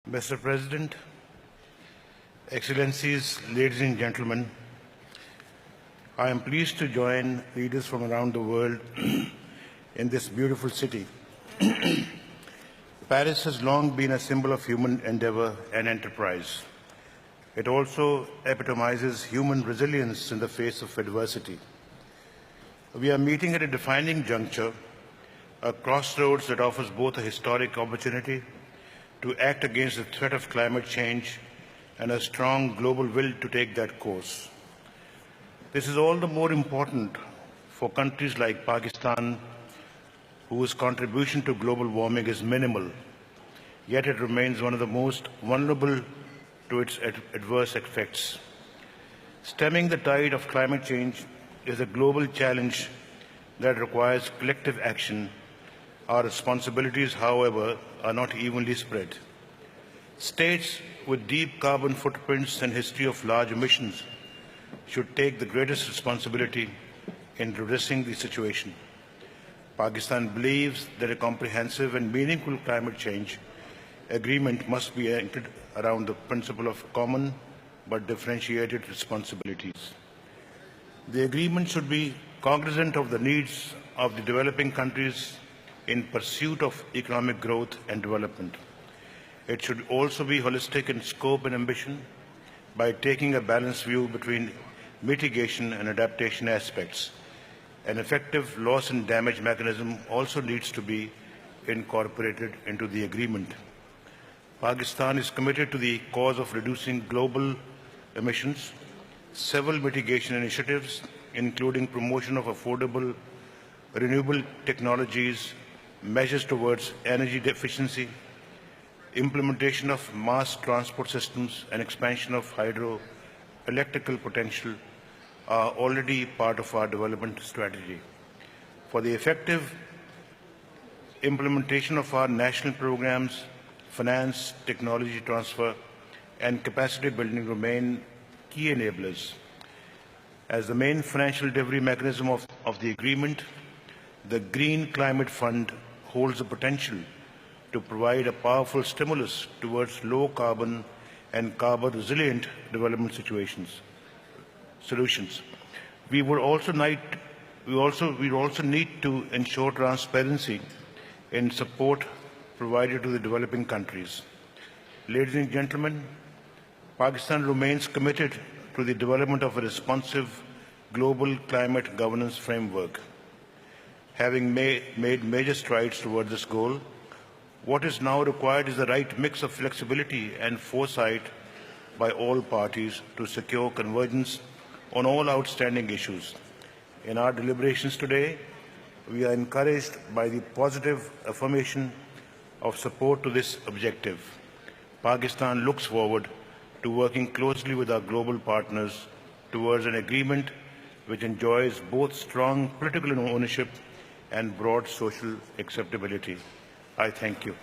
Mr. President, Excellencies, ladies and gentlemen, I am pleased to join leaders from around the world in this beautiful city. Paris has long been a symbol of human endeavor and enterprise. It also epitomizes human resilience in the face of adversity. We are meeting at a defining juncture, a crossroads that offers both a historic opportunity to act against the threat of climate change and a strong global will to take that course. This is all the more important for countries like Pakistan, whose contribution to global warming is minimal, yet it remains one of the most vulnerable to its adverse effects. Stemming the tide of climate change is a global challenge that requires collective action. Our responsibilities, however, are not evenly spread. States with deep carbon footprints and history of large emissions should take the greatest responsibility in redressing the situation. Pakistan believes that a comprehensive and meaningful climate change agreement must be anchored around the principle of common but differentiated responsibilities. The agreement should be cognizant of the needs of the developing countries in pursuit of economic growth and development. It should also be holistic in scope and ambition by taking a balanced view between mitigation and adaptation aspects. An effective loss and damage mechanism also needs to be incorporated into the agreement. Pakistan is committed to the cause of reducing global emissions. Several mitigation initiatives, including promotion of affordable renewable technologies, measures towards energy efficiency, implementation of mass transport systems, and expansion of hydroelectrical potential are already part of our development strategy. For the effective implementation of our national programs, finance, technology transfer, and capacity building remain key enablers. As the main financial delivery mechanism of the agreement, the Green Climate Fund holds the potential to provide a powerful stimulus towards low carbon and carbon resilient development solutions. We would also need to ensure transparency in support provided to the developing countries. Ladies and gentlemen, Pakistan remains committed to the development of a responsive global climate governance framework. Having made major strides toward this goal, what is now required is the right mix of flexibility and foresight by all parties to secure convergence on all outstanding issues. In our deliberations today, we are encouraged by the positive affirmation of support to this objective. Pakistan looks forward to working closely with our global partners towards an agreement which enjoys both strong political ownership and broad social acceptability. I thank you.